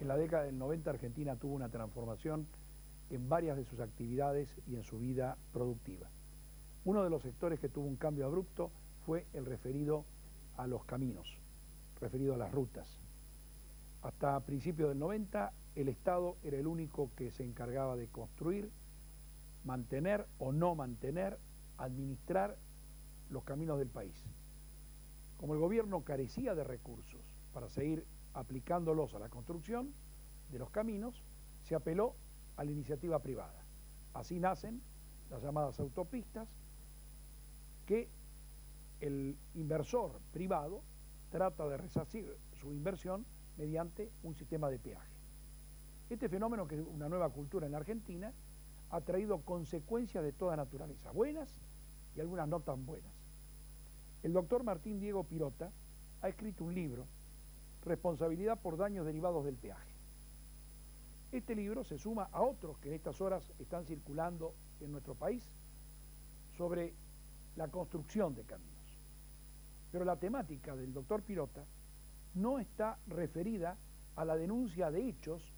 En la década del 90 Argentina tuvo una transformación en varias de sus actividades y en su vida productiva. Uno de los sectores que tuvo un cambio abrupto fue el referido a los caminos, referido a las rutas. Hasta principios del 90 el Estado era el único que se encargaba de construir, mantener o no mantener, administrar los caminos del país. Como el gobierno carecía de recursos para seguir aplicándolos a la construcción de los caminos, se apeló a la iniciativa privada. Así nacen las llamadas autopistas, que el inversor privado trata de resarcir su inversión mediante un sistema de peaje. Este fenómeno, que es una nueva cultura en la Argentina, ha traído consecuencias de toda naturaleza, buenas y algunas no tan buenas. El doctor Martín Diego Pirota ha escrito un libro, Responsabilidad por daños derivados del peaje. Este libro se suma a otros que en estas horas están circulando en nuestro país sobre la construcción de caminos. Pero la temática del doctor Pirota no está referida a la denuncia de hechos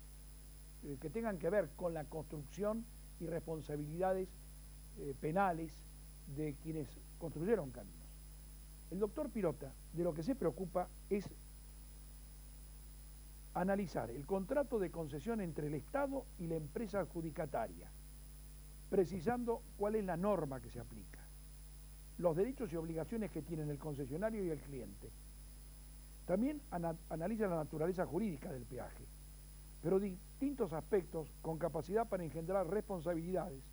que tengan que ver con la construcción y responsabilidades penales de quienes construyeron caminos. El doctor Pirota de lo que se preocupa es analizar el contrato de concesión entre el Estado y la empresa adjudicataria, precisando cuál es la norma que se aplica, los derechos y obligaciones que tienen el concesionario y el cliente. También analiza la naturaleza jurídica del peaje, pero distintos aspectos con capacidad para engendrar responsabilidades,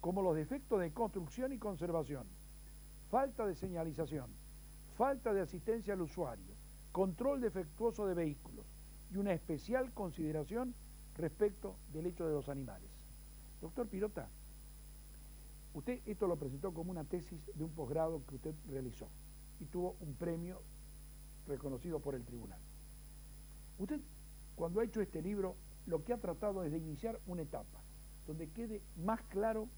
como los defectos de construcción y conservación, falta de señalización, falta de asistencia al usuario, control defectuoso de vehículos y una especial consideración respecto del hecho de los animales. Doctor Pirota, usted esto lo presentó como una tesis de un posgrado que usted realizó y tuvo un premio reconocido por el tribunal. Usted, cuando ha hecho este libro, lo que ha tratado es de iniciar una etapa donde quede más claro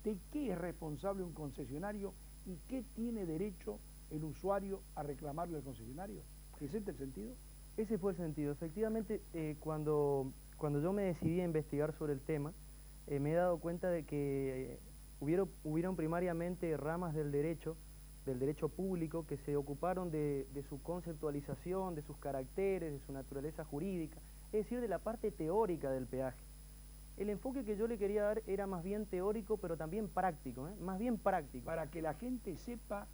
de qué es responsable un concesionario y qué tiene derecho el usuario a reclamarle al concesionario. ¿Es este el sentido? Ese fue el sentido. Efectivamente, cuando yo me decidí a investigar sobre el tema, me he dado cuenta de que hubieron primariamente ramas del derecho público, que se ocuparon de su conceptualización, de sus caracteres, de su naturaleza jurídica, es decir, de la parte teórica del peaje. El enfoque que yo le quería dar era más bien teórico, pero también práctico, más bien práctico. Para que la gente sepa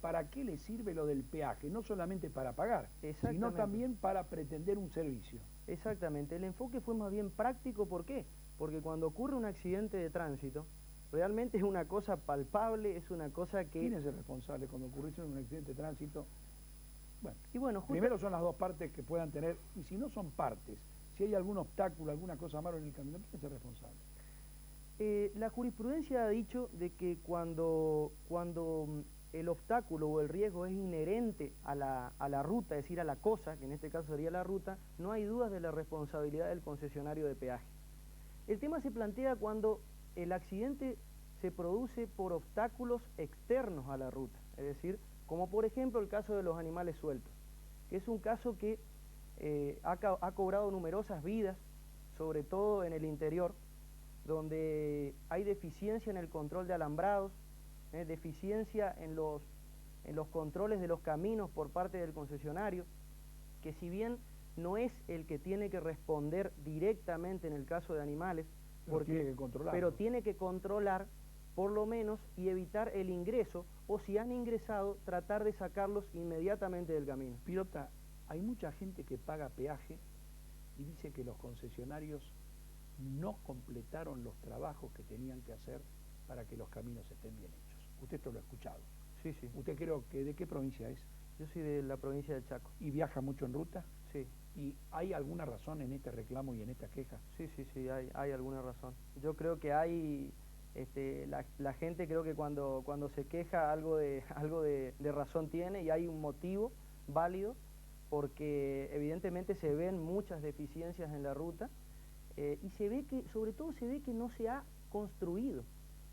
para qué le sirve lo del peaje, no solamente para pagar, sino también para pretender un servicio. Exactamente, el enfoque fue más bien práctico. ¿Por qué? Porque cuando ocurre un accidente de tránsito, realmente es una cosa palpable, es una cosa que... ¿Quién es el responsable cuando ocurre un accidente de tránsito? Bueno, primero son las dos partes que puedan tener, y si no son partes, si hay algún obstáculo, alguna cosa mala en el camino, ¿quién es el responsable? La jurisprudencia ha dicho de que cuando el obstáculo o el riesgo es inherente a la ruta, es decir, a la cosa, que en este caso sería la ruta, no hay dudas de la responsabilidad del concesionario de peaje. El tema se plantea cuando el accidente se produce por obstáculos externos a la ruta, es decir, como por ejemplo el caso de los animales sueltos, que es un caso que ha cobrado numerosas vidas, sobre todo en el interior, donde hay deficiencia en el control de alambrados, deficiencia en los controles de los caminos por parte del concesionario, que si bien no es el que tiene que responder directamente en el caso de animales, pero tiene que controlar por lo menos y evitar el ingreso, o si han ingresado, tratar de sacarlos inmediatamente del camino. Pirota, hay mucha gente que paga peaje y dice que los concesionarios no completaron los trabajos que tenían que hacer para que los caminos estén bien hechos. Usted esto lo ha escuchado. Sí, sí. ¿Usted creo que de qué provincia es? Yo soy de la provincia del Chaco. ¿Y viaja mucho en ruta? Sí. ¿Y hay alguna razón en este reclamo y en esta queja? Sí, hay alguna razón. Yo creo que hay, la gente creo que cuando se queja algo de razón tiene, y hay un motivo válido, porque evidentemente se ven muchas deficiencias en la ruta, y se ve que, sobre todo se ve que no se ha construido,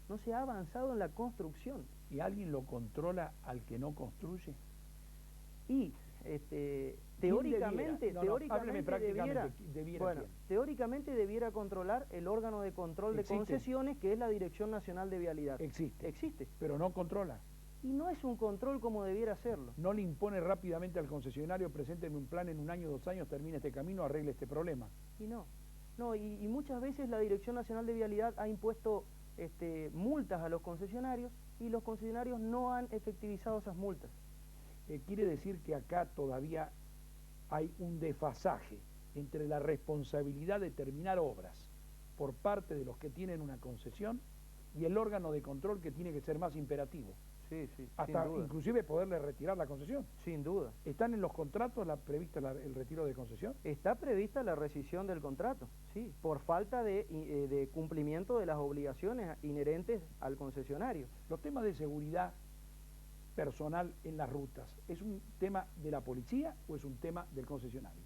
no se ha avanzado en la construcción. ¿Y alguien lo controla al que no construye? Y teóricamente, hábleme prácticamente, debiera teóricamente debiera controlar el órgano de control de concesiones, que es la Dirección Nacional de Vialidad. Existe, pero no controla. Y no es un control como debiera hacerlo. No le impone rápidamente al concesionario, presénteme un plan en 1 año, 2 años, termine este camino, arregle este problema. Y muchas veces la Dirección Nacional de Vialidad ha impuesto multas a los concesionarios y los concesionarios no han efectivizado esas multas. Quiere decir que acá todavía hay un desfasaje entre la responsabilidad de terminar obras por parte de los que tienen una concesión y el órgano de control, que tiene que ser más imperativo. Sí, hasta inclusive poderle retirar la concesión. Sin duda. ¿Están en los contratos prevista el retiro de concesión? Está prevista la rescisión del contrato, sí, por falta de cumplimiento de las obligaciones inherentes al concesionario. Los temas de seguridad personal en las rutas, ¿es un tema de la policía o es un tema del concesionario?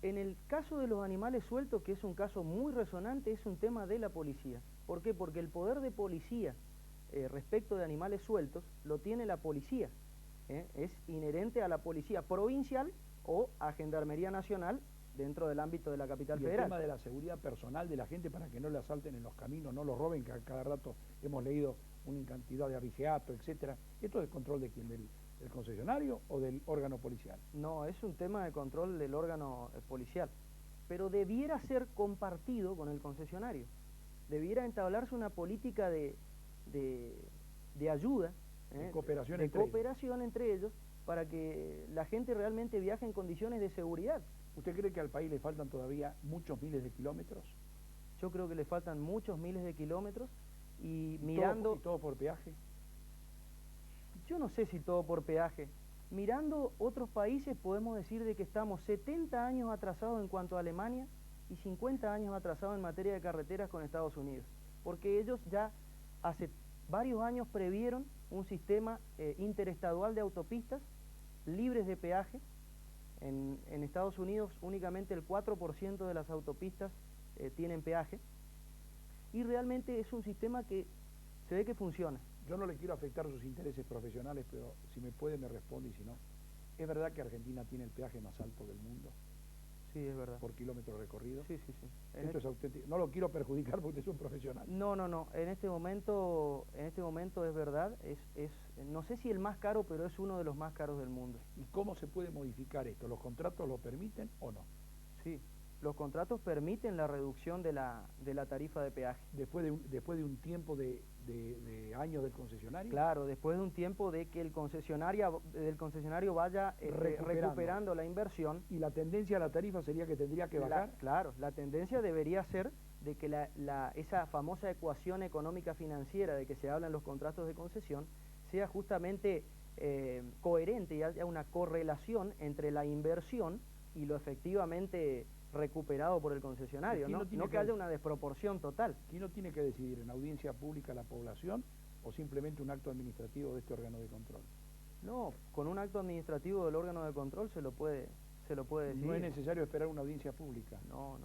En el caso de los animales sueltos, que es un caso muy resonante, es un tema de la policía. ¿Por qué? Porque el poder de policía respecto de animales sueltos lo tiene la policía, es inherente a la policía provincial o a Gendarmería Nacional dentro del ámbito de la capital federal. El tema de la seguridad personal de la gente para que no le asalten en los caminos, no los roben, que a cada rato hemos leído una cantidad de abigeato, etcétera. ¿Esto es control de quién? ¿Del concesionario o del órgano policial? No, es un tema de control del órgano policial, pero debiera ser compartido con el concesionario. Debiera entablarse una política de ayuda, de cooperación, entre ellos, para que la gente realmente viaje en condiciones de seguridad. ¿Usted cree que al país le faltan todavía muchos miles de kilómetros? Yo creo que le faltan muchos miles de kilómetros y mirando... ¿Y todo por peaje? Yo no sé si todo por peaje. Mirando otros países podemos decir de que estamos 70 años atrasados en cuanto a Alemania y 50 años atrasados en materia de carreteras con Estados Unidos, porque ellos ya hace varios años previeron un sistema interestadual de autopistas libres de peaje. En Estados Unidos únicamente el 4% de las autopistas tienen peaje y realmente es un sistema que se ve que funciona. Yo no le quiero afectar sus intereses profesionales, pero si me puede me responde y si no. ¿Es verdad que Argentina tiene el peaje más alto del mundo? Sí, es verdad. ¿Por kilómetro recorrido? Sí. Esto es auténtico. No lo quiero perjudicar porque es un profesional. No. En este momento es verdad. No sé si el más caro, pero es uno de los más caros del mundo. ¿Y cómo se puede modificar esto? ¿Los contratos lo permiten o no? Sí, los contratos permiten la reducción de la tarifa de peaje. ¿Después de un tiempo de años del concesionario? Claro, después de un tiempo de que el concesionario vaya recuperando la inversión. ¿Y la tendencia a la tarifa sería que tendría que bajar? Claro, la tendencia debería ser de que esa famosa ecuación económica financiera de que se habla en los contratos de concesión sea justamente coherente y haya una correlación entre la inversión y lo efectivamente recuperado por el concesionario, no que haya una desproporción total. ¿Quién lo tiene que decidir? ¿En audiencia pública la población o simplemente un acto administrativo de este órgano de control? No, con un acto administrativo del órgano de control se lo puede decidir. No es necesario esperar una audiencia pública. No,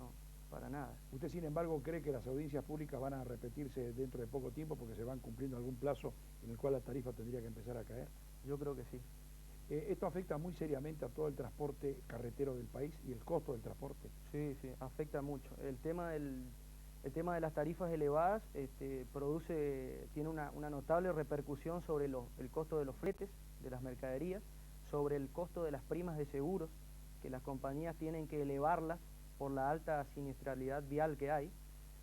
para nada. ¿Usted, sin embargo, cree que las audiencias públicas van a repetirse dentro de poco tiempo porque se van cumpliendo algún plazo en el cual la tarifa tendría que empezar a caer? Yo creo que sí. Esto afecta muy seriamente a todo el transporte carretero del país y el costo del transporte. Sí, afecta mucho. El tema de las tarifas elevadas tiene una notable repercusión sobre el costo de los fletes, de las mercaderías, sobre el costo de las primas de seguros, que las compañías tienen que elevarlas por la alta siniestralidad vial que hay,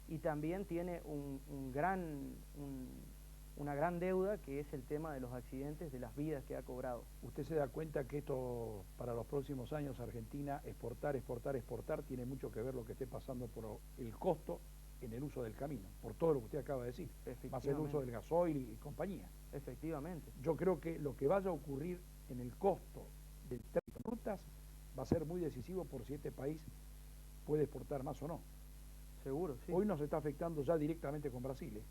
y también tiene una gran deuda, que es el tema de los accidentes, de las vidas que ha cobrado. ¿Usted se da cuenta que esto para los próximos años Argentina, exportar, tiene mucho que ver lo que esté pasando por el costo en el uso del camino, por todo lo que usted acaba de decir, más el uso del gasoil y compañía? Efectivamente. Yo creo que lo que vaya a ocurrir en el costo del tráfico de rutas va a ser muy decisivo por si este país puede exportar más o no. Seguro, sí. Hoy nos está afectando ya directamente con Brasil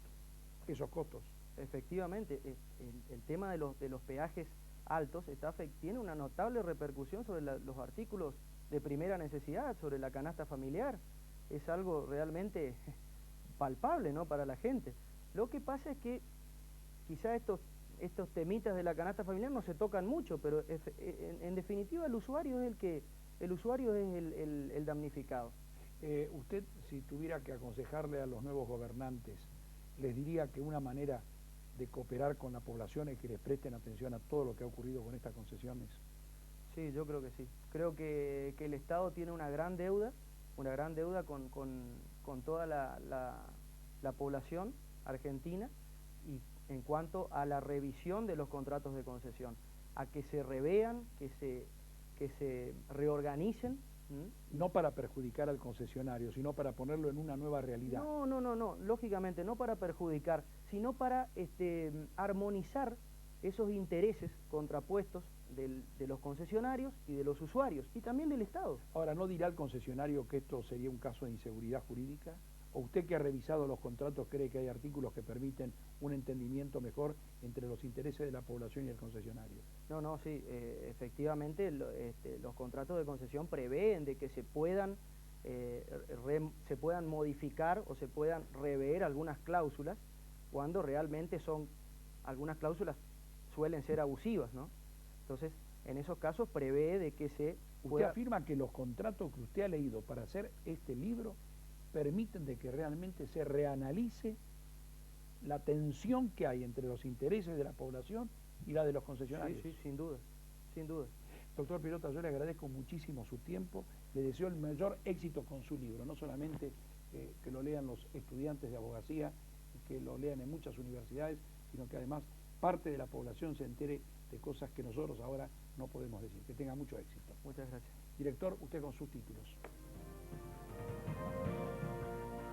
esos costos. Efectivamente, el tema de los peajes altos tiene una notable repercusión sobre los artículos de primera necesidad, sobre la canasta familiar. Es algo realmente palpable, ¿no?, para la gente. Lo que pasa es que quizá esto estos temitas de la canasta familiar no se tocan mucho, pero en definitiva el usuario es el damnificado. Usted, si tuviera que aconsejarle a los nuevos gobernantes, les diría que una manera de cooperar con la población es que les presten atención a todo lo que ha ocurrido con estas concesiones. Sí, yo creo que sí. Creo que el Estado tiene una gran deuda con toda la población argentina, y en cuanto a la revisión de los contratos de concesión, a que se revean, que se reorganicen. No para perjudicar al concesionario, sino para ponerlo en una nueva realidad. No, lógicamente no para perjudicar, sino para armonizar esos intereses contrapuestos de los concesionarios y de los usuarios, y también del Estado. Ahora, ¿no dirá el concesionario que esto sería un caso de inseguridad jurídica? ¿O usted, que ha revisado los contratos, cree que hay artículos que permiten un entendimiento mejor entre los intereses de la población y el concesionario? No, sí, efectivamente los contratos de concesión prevén de que se puedan modificar o se puedan rever algunas cláusulas cuando realmente algunas cláusulas suelen ser abusivas, ¿no? Entonces, en esos casos prevé de que se pueda... Usted afirma que los contratos que usted ha leído para hacer este libro permiten de que realmente se reanalice la tensión que hay entre los intereses de la población y la de los concesionarios. Sí, sin duda, sin duda. Doctor Pirota, yo le agradezco muchísimo su tiempo, le deseo el mayor éxito con su libro, no solamente que lo lean los estudiantes de abogacía, que lo lean en muchas universidades, sino que además parte de la población se entere de cosas que nosotros ahora no podemos decir. Que tenga mucho éxito. Muchas gracias. Director, usted con sus títulos.